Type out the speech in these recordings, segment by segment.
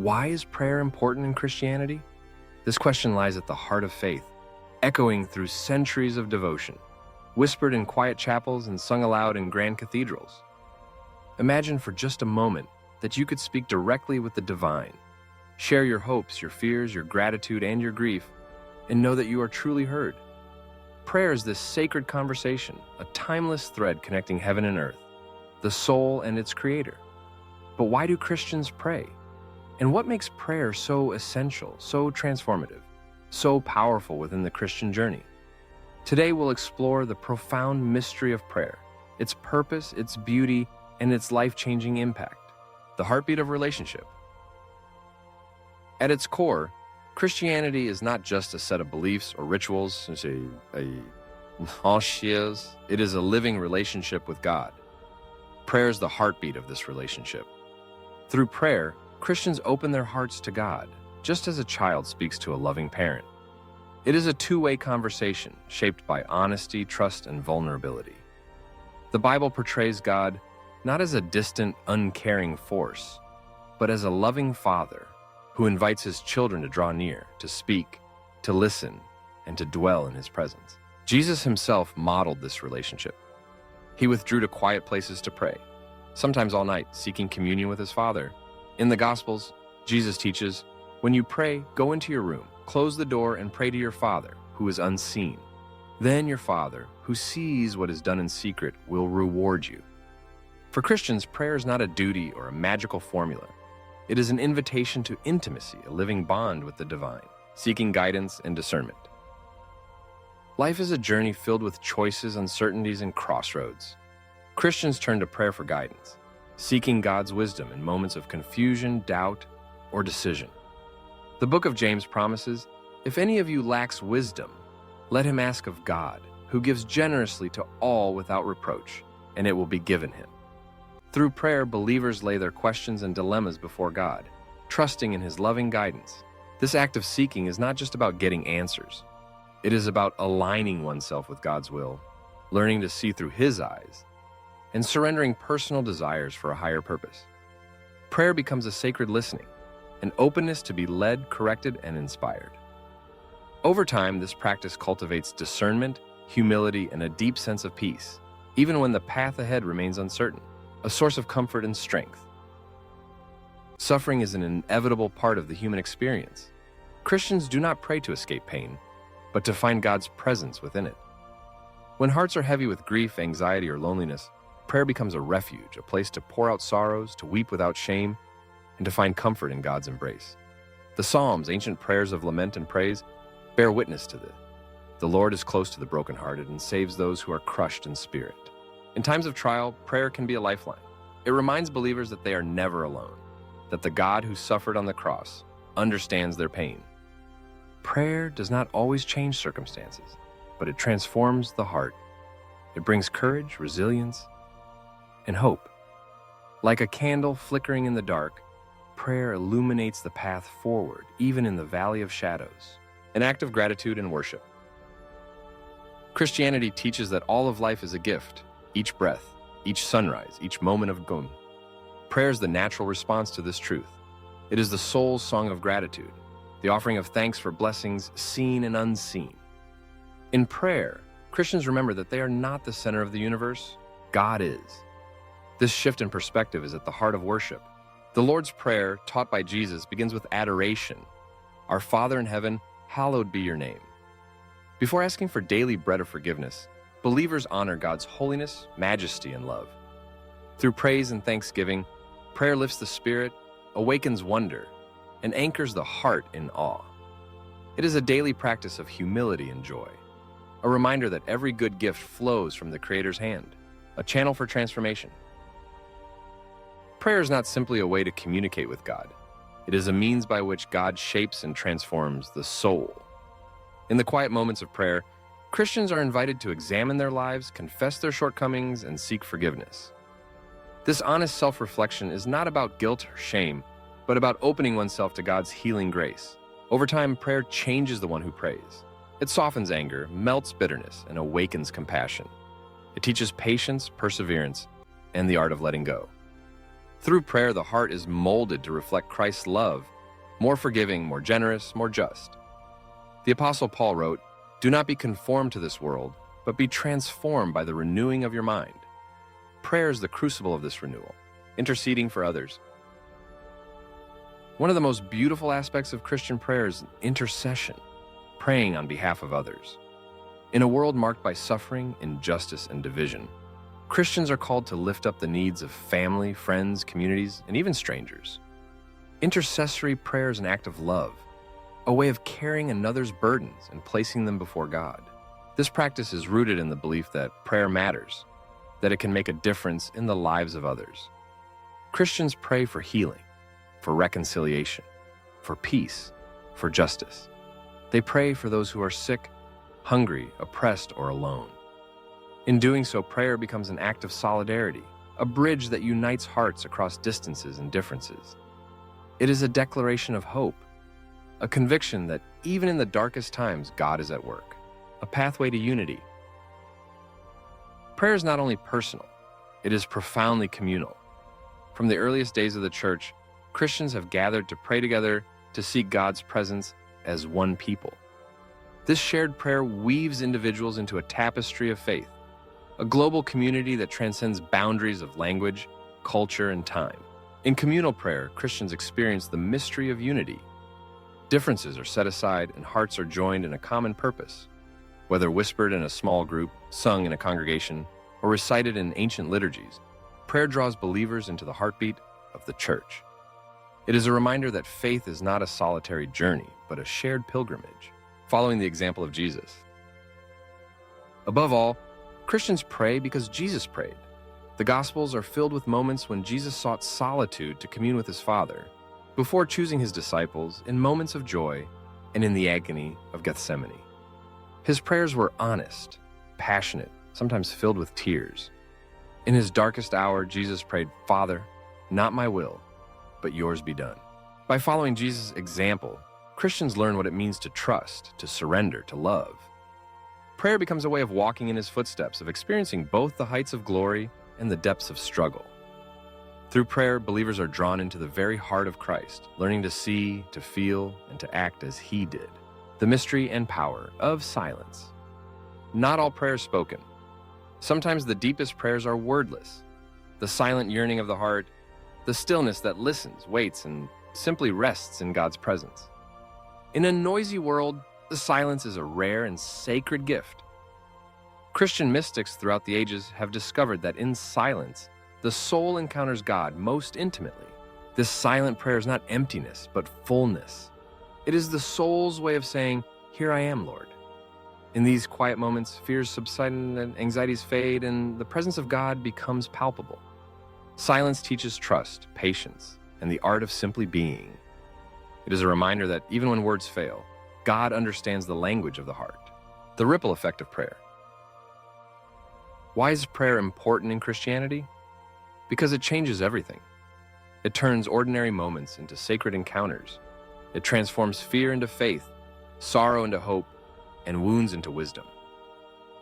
Why is prayer important in Christianity? This question lies at the heart of faith, echoing through centuries of devotion, whispered in quiet chapels and sung aloud in grand cathedrals. Imagine for just a moment that you could speak directly with the divine, share your hopes, your fears, your gratitude, and your grief, and know that you are truly heard. Prayer is this sacred conversation, a timeless thread connecting heaven and earth, the soul and its creator. But why do Christians pray? And what makes prayer so essential, so transformative, so powerful within the Christian journey? Today we'll explore the profound mystery of prayer, its purpose, its beauty, and its life-changing impact, the heartbeat of relationship. At its core, Christianity is not just a set of beliefs or rituals, it is a living relationship with God. Prayer is the heartbeat of this relationship. Through prayer, Christians open their hearts to God, just as a child speaks to a loving parent. It is a two-way conversation shaped by honesty, trust, and vulnerability. The Bible portrays God not as a distant, uncaring force, but as a loving father who invites his children to draw near, to speak, to listen, and to dwell in his presence. Jesus himself modeled this relationship. He withdrew to quiet places to pray, sometimes all night, seeking communion with his Father. In the Gospels, Jesus teaches, "When you pray, go into your room, close the door, and pray to your Father, who is unseen. Then your Father, who sees what is done in secret, will reward you." For Christians, prayer is not a duty or a magical formula. It is an invitation to intimacy, a living bond with the divine, seeking guidance and discernment. Life is a journey filled with choices, uncertainties, and crossroads. Christians turn to prayer for guidance, seeking God's wisdom in moments of confusion, doubt, or decision. The book of James promises, "If any of you lacks wisdom, let him ask of God, who gives generously to all without reproach, and it will be given him." Through prayer, believers lay their questions and dilemmas before God, trusting in his loving guidance. This act of seeking is not just about getting answers. It is about aligning oneself with God's will, learning to see through his eyes, and surrendering personal desires for a higher purpose. Prayer becomes a sacred listening, an openness to be led, corrected, and inspired. Over time, this practice cultivates discernment, humility, and a deep sense of peace, even when the path ahead remains uncertain, a source of comfort and strength. Suffering is an inevitable part of the human experience. Christians do not pray to escape pain, but to find God's presence within it. When hearts are heavy with grief, anxiety, or loneliness, prayer becomes a refuge, a place to pour out sorrows, to weep without shame, and to find comfort in God's embrace. The Psalms, ancient prayers of lament and praise, bear witness to this. The Lord is close to the brokenhearted and saves those who are crushed in spirit. In times of trial, prayer can be a lifeline. It reminds believers that they are never alone, that the God who suffered on the cross understands their pain. Prayer does not always change circumstances, but it transforms the heart. It brings courage, resilience, and hope. Like a candle flickering in the dark, prayer illuminates the path forward, even in the valley of shadows. An act of gratitude and worship. Christianity teaches that all of life is a gift. Each breath, each sunrise, each moment of gum. Prayer is the natural response to this truth. It is the soul's song of gratitude, the offering of thanks for blessings seen and unseen. In prayer, Christians remember that they are not the center of the universe. God is. This shift in perspective is at the heart of worship. The Lord's Prayer, taught by Jesus, begins with adoration. Our Father in heaven, hallowed be your name. Before asking for daily bread of forgiveness, believers honor God's holiness, majesty, and love. Through praise and thanksgiving, prayer lifts the spirit, awakens wonder, and anchors the heart in awe. It is a daily practice of humility and joy, a reminder that every good gift flows from the Creator's hand, a channel for transformation. Prayer is not simply a way to communicate with God. It is a means by which God shapes and transforms the soul. In the quiet moments of prayer, Christians are invited to examine their lives, confess their shortcomings, and seek forgiveness. This honest self-reflection is not about guilt or shame, but about opening oneself to God's healing grace. Over time, prayer changes the one who prays. It softens anger, melts bitterness, and awakens compassion. It teaches patience, perseverance, and the art of letting go. Through prayer, the heart is molded to reflect Christ's love more forgiving, more generous, more just. The Apostle Paul wrote, "Do not be conformed to this world, but be transformed by the renewing of your mind." Prayer is the crucible of this renewal, interceding for others. One of the most beautiful aspects of Christian prayer is intercession, praying on behalf of others. In a world marked by suffering, injustice, and division, Christians are called to lift up the needs of family, friends, communities, and even strangers. Intercessory prayer is an act of love, a way of carrying another's burdens and placing them before God. This practice is rooted in the belief that prayer matters, that it can make a difference in the lives of others. Christians pray for healing, for reconciliation, for peace, for justice. They pray for those who are sick, hungry, oppressed, or alone. In doing so, prayer becomes an act of solidarity, a bridge that unites hearts across distances and differences. It is a declaration of hope, a conviction that even in the darkest times, God is at work, a pathway to unity. Prayer is not only personal, it is profoundly communal. From the earliest days of the church, Christians have gathered to pray together to seek God's presence as one people. This shared prayer weaves individuals into a tapestry of faith, a global community that transcends boundaries of language, culture, and time. In communal prayer, Christians experience the mystery of unity. Differences are set aside and hearts are joined in a common purpose. Whether whispered in a small group, sung in a congregation, or recited in ancient liturgies, prayer draws believers into the heartbeat of the church. It is a reminder that faith is not a solitary journey, but a shared pilgrimage, following the example of Jesus. Above all, Christians pray because Jesus prayed. The Gospels are filled with moments when Jesus sought solitude to commune with his Father, before choosing his disciples in moments of joy and in the agony of Gethsemane. His prayers were honest, passionate, sometimes filled with tears. In his darkest hour, Jesus prayed, "Father, not my will, but yours be done." By following Jesus' example, Christians learn what it means to trust, to surrender, to love. Prayer becomes a way of walking in his footsteps, of experiencing both the heights of glory and the depths of struggle. Through prayer, believers are drawn into the very heart of Christ, learning to see, to feel, and to act as he did. The mystery and power of silence. Not all prayer is spoken. Sometimes the deepest prayers are wordless. The silent yearning of the heart, the stillness that listens, waits, and simply rests in God's presence. In a noisy world, the silence is a rare and sacred gift. Christian mystics throughout the ages have discovered that in silence, the soul encounters God most intimately. This silent prayer is not emptiness, but fullness. It is the soul's way of saying, "Here I am, Lord." In these quiet moments, fears subside and anxieties fade, and the presence of God becomes palpable. Silence teaches trust, patience, and the art of simply being. It is a reminder that even when words fail, God understands the language of the heart. The ripple effect of prayer. Why is prayer important in Christianity? Because it changes everything. It turns ordinary moments into sacred encounters. It transforms fear into faith, sorrow into hope, and wounds into wisdom.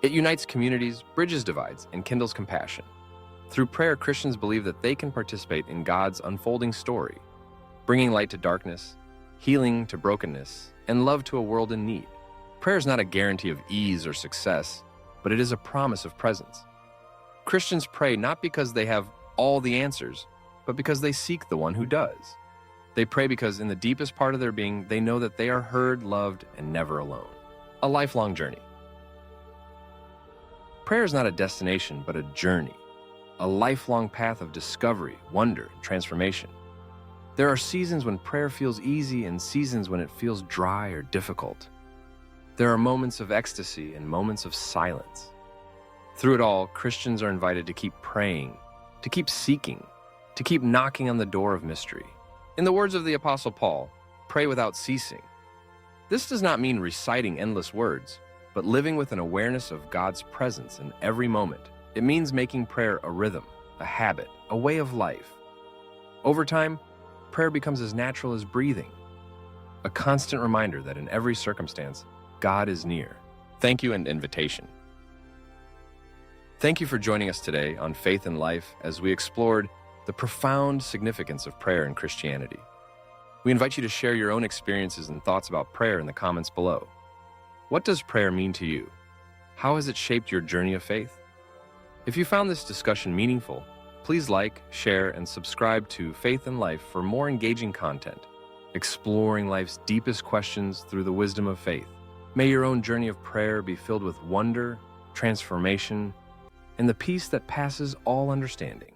It unites communities, bridges divides, and kindles compassion. Through prayer, Christians believe that they can participate in God's unfolding story, bringing light to darkness, healing to brokenness, and love to a world in need. Prayer is not a guarantee of ease or success, but it is a promise of presence. Christians pray not because they have all the answers, but because they seek the one who does. They pray because in the deepest part of their being, they know that they are heard, loved, and never alone. A lifelong journey. Prayer is not a destination, but a journey, a lifelong path of discovery, wonder, and transformation. There are seasons when prayer feels easy and seasons when it feels dry or difficult. There are moments of ecstasy and moments of silence. Through it all, Christians are invited to keep praying, to keep seeking, to keep knocking on the door of mystery. In the words of the Apostle Paul, pray without ceasing. This does not mean reciting endless words, but living with an awareness of God's presence in every moment. It means making prayer a rhythm, a habit, a way of life. Over time, prayer becomes as natural as breathing, a constant reminder that in every circumstance, God is near. Thank you and invitation. Thank you for joining us today on Faith and Life as we explored the profound significance of prayer in Christianity. We invite you to share your own experiences and thoughts about prayer in the comments below. What does prayer mean to you? How has it shaped your journey of faith? If you found this discussion meaningful, please like, share, and subscribe to Faith and Life for more engaging content, exploring life's deepest questions through the wisdom of faith. May your own journey of prayer be filled with wonder, transformation, and the peace that passes all understanding.